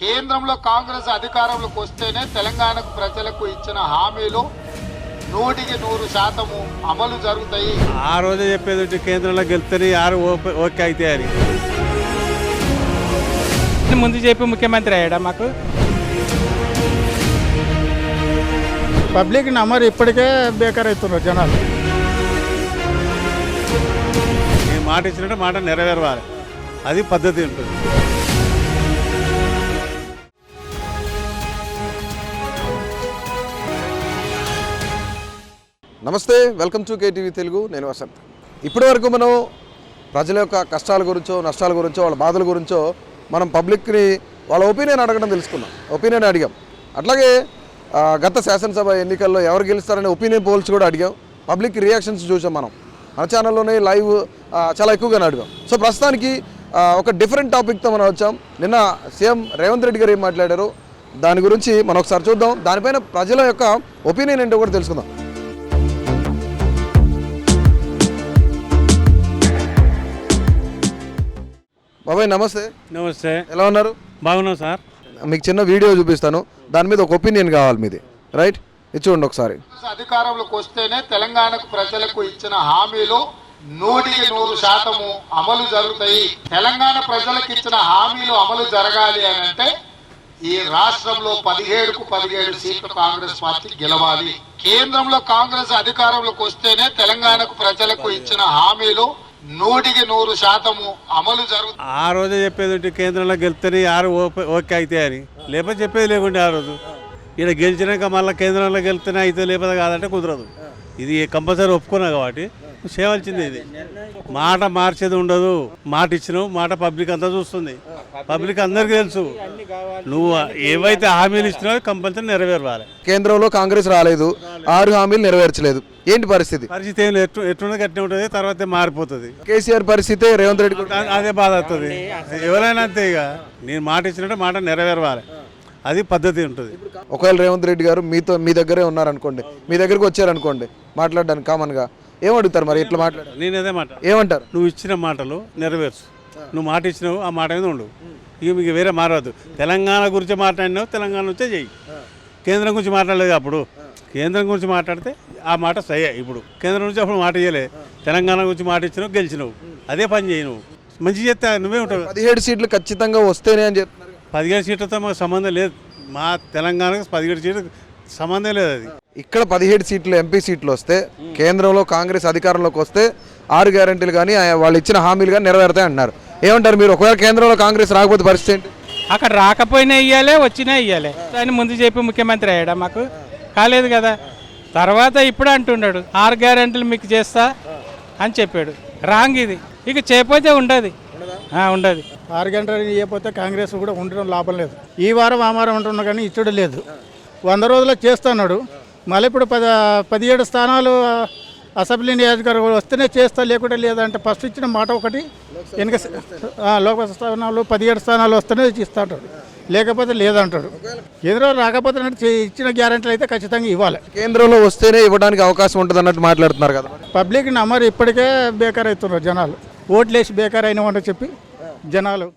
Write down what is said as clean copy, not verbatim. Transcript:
కేంద్రంలో కాంగ్రెస్ అధికారంలోకి వస్తేనే తెలంగాణకు ప్రజలకు ఇచ్చిన హామీలు 100% అమలు జరుగుతాయి. ఆ రోజే చెప్పేది కేంద్రంలో గెలుస్తాయి యారు ఓకే అయితే అని ముందు చెప్పి ముఖ్యమంత్రి అయ్యాడా మాకు పబ్లిక్ నమ్మరు. ఇప్పటికే బేకార్ అవుతున్నారు జనాలు. నేను మాట ఇచ్చినట్టు మాట నెరవేరవాలి, అది పద్ధతి ఉంటుంది. నమస్తే, వెల్కమ్ టు కేటీవీ తెలుగు. నేను వసంత్. ఇప్పటి వరకు మనం ప్రజల యొక్క కష్టాల గురించో నష్టాల గురించో వాళ్ళ బాధల గురించో మనం పబ్లిక్ని వాళ్ళ ఒపీనియన్ అడగడం తెలుసుకున్నాం, ఒపీనియన్ అడిగాం. అట్లాగే గత శాసనసభ ఎన్నికల్లో ఎవరు గెలుస్తారనే ఒపీనియన్ పోల్స్ కూడా అడిగాం. పబ్లిక్ రియాక్షన్స్ చూసాం మనం మన ఛానల్లోనే లైవ్ చాలా ఎక్కువగానే అడిగాం. సో ప్రస్తుతానికి ఒక డిఫరెంట్ టాపిక్తో మనం వచ్చాం. నిన్న సీఎం రేవంత్ రెడ్డి గారు ఏం మాట్లాడారు దాని గురించి మనం ఒకసారి చూద్దాం. దానిపైన ప్రజల యొక్క ఒపీనియన్ ఏంటో కూడా తెలుసుకుందాం. బాబాయ్ నమస్తే. నమస్తే, ఎలా ఉన్నారు? బాగున్నాం సార్. మీకు చిన్న వీడియో చూపిస్తాను, దాని మీద ఒక ఒపీనియన్ కావాలి మీది, రైట్? ఇది చూడండి ఒకసారి. అధికారంలోకి వస్తేనే తెలంగాణకు ప్రజలకు ఇచ్చిన హామీలు 100% అమలు జరుగుతాయి. తెలంగాణ ప్రజలకు ఇచ్చిన హామీలు అమలు జరగాలి అని అంటే ఈ రాష్ట్రంలో 17కు 17 సీట్లు కాంగ్రెస్ పార్టీ గెలవాలి. కేంద్రంలో కాంగ్రెస్ అధికారంలోకి వస్తేనే తెలంగాణకు ప్రజలకు ఇచ్చిన హామీలు 100% అమలు జరుగుతుంది. ఆ రోజే చెప్పేది కేంద్రంలో గెలుస్తాయి యారు ఓకే అయితే అని, లేకపోతే చెప్పేది లేకుంటే ఆ రోజు ఇక్కడ గెలిచినాక మళ్ళీ కేంద్రంలో గెలుస్తూనే అయితే లేకపోతే కాదంటే కుదరదు. ఇది కంపల్సరీ ఒప్పుకున్నా కాబట్టి చేయవలసింది. ఇది మాట మార్చేది ఉండదు. మాట ఇచ్చినావు, మాట పబ్లిక్ అంతా చూస్తుంది, పబ్లిక్ అందరికీ తెలుసు. నువ్వు ఏవైతే హామీలు ఇచ్చినావో కంపల్సరీ నెరవేరాలి. కేంద్రంలో కాంగ్రెస్ రాలేదు, 6 హామీలు నెరవేర్చలేదు. ఏంటి పరిస్థితి? పరిస్థితి ఏం ఎట్లున్నది గట్టినే ఉంటుంది, తర్వాత మారిపోతుంది. కేసీఆర్ పరిస్థితి, రేవంత్ రెడ్డి అదే బాధ అవుతుంది. ఎవరైనా అంతే. ఇక నేను మాట ఇచ్చినట్టు మాట నెరవేరాలి, అది పద్ధతి ఉంటుంది. ఒకవేళ రేవంత్ రెడ్డి గారు మీ దగ్గరే ఉన్నారనుకోండి, మీ దగ్గరకు వచ్చారనుకోండి మాట్లాడడానికి, కామన్గా ఏమడుగుతారు మరి? ఎట్లా మాట్లాడారు? నేను అదే మాట ఏమంటారు? నువ్వు ఇచ్చిన మాటలు నెరవేర్చు. నువ్వు మాట ఇచ్చినావు, ఆ మాట మీద ఉండు. ఇక మీకు వేరే మారవద్దు. తెలంగాణ గురించి మాట్లాడినావు, తెలంగాణ నుంచే చెయ్యి. కేంద్రం గురించి మాట్లాడలేదు. అప్పుడు కేంద్రం గురించి మాట్లాడితే ఆ మాట సరే. ఇప్పుడు కేంద్రం నుంచి అప్పుడు మాట ఇవ్వలే, తెలంగాణ గురించి మాట ఇచ్చినావు, గెలిచినావు. అదే పని చేయి. నువ్వు మంచి చేస్తే నువ్వే ఉంటావు. 17 సీట్లు ఖచ్చితంగా వస్తేనే అని చెప్తున్నారు. 17 సీట్లతో మాకు సంబంధం లేదు. మా తెలంగాణకు 17 సీట్లు సంబంధం లేదు. అది ఇక్కడ 17 సీట్లు ఎంపీ సీట్లు వస్తే, కేంద్రంలో కాంగ్రెస్ అధికారంలోకి వస్తే 6 గ్యారెంటీలు కానీ వాళ్ళు ఇచ్చిన హామీలు కానీ నెరవేరుతాయి అంటున్నారు. ఏమంటారు మీరు? ఒకవేళ కేంద్రంలో కాంగ్రెస్ రాకపోతే పరిస్థితి ఏంటి? అక్కడ రాకపోయినా ఇవ్వాలి, వచ్చినా ఇవ్వాలి. దాన్ని ముందు చెప్పి ముఖ్యమంత్రి అయ్యాడా మాకు? కాలేదు కదా. తర్వాత ఇప్పుడు అంటున్నాడు 6 గ్యారెంటీలు మీకు చేస్తా అని చెప్పాడు. రాంగ్ ఇది. ఇక చేయకపోతే ఉండదు. 6 గంటలు ఇవ్వకపోతే కాంగ్రెస్ కూడా ఉండడం లాభం లేదు. ఈ వారం ఆ వారం ఉంటున్నా కానీ ఇచ్చడం లేదు. 100 రోజుల్లో చేస్తున్నాడు. మళ్ళీ ఇప్పుడు 17 స్థానాలు అసెంబ్లీ నియోజకవర్గం వస్తేనే చేస్తా, లేకుంటే లేదంటే ఫస్ట్ ఇచ్చిన మాట ఒకటి, వెనక లోక్సభ స్థానాలు 17 స్థానాలు వస్తేనే ఇస్తాడు, లేకపోతే లేదంటాడు. కేంద్రంలో రాకపోతే ఇచ్చిన గ్యారెంటీలు అయితే ఖచ్చితంగా ఇవ్వాలి. కేంద్రంలో వస్తేనే ఇవ్వడానికి అవకాశం ఉంటుంది అన్నట్టు మాట్లాడుతున్నారు కదా. పబ్లిక్ నమ్మరు. ఇప్పటికే బేకార్ అవుతున్నారు జనాలు. ఓట్లేసి బేకార్ అయినామంటే చెప్పి జనాలు